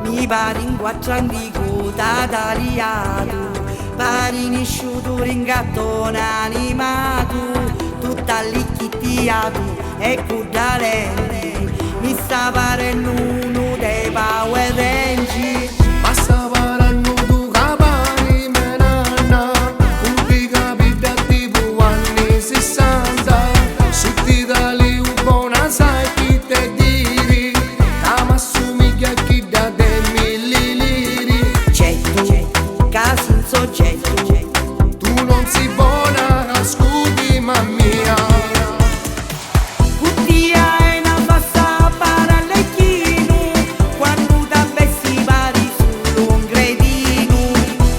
Mi pare in quattro antico tatariato, pare in isciuto ringattone animato, tutta allicchittiato e cudalenti, mi sta parendo uno dei Power Rangers. Basta parando tu capani menana, un di capita tipo anni 60, su ti dali un buon assai chi te diri, ma assomiglia a chi da te milliliri. Getto, casi in soggetto, Tu non si buona, scudi mamma mia. Puttia è una bassa parallecchino, quando t'abbessi pari solo un cretino.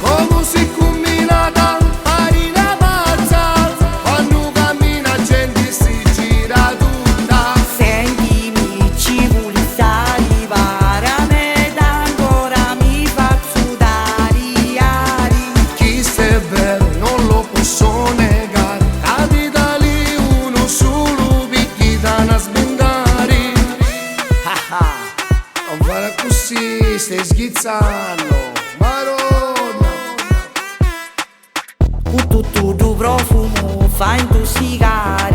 Come si combinata pari una pazza, quando cammina gente si gira tutta. Sentimi, ci vuoi stare, para me ancora mi faccio dariari. Chi se è vero non lo posso negare, capita lì uno solo picchi da una sbindare. Non fare così, stai schizzando, maronna. Tutto profumo fa intossicare.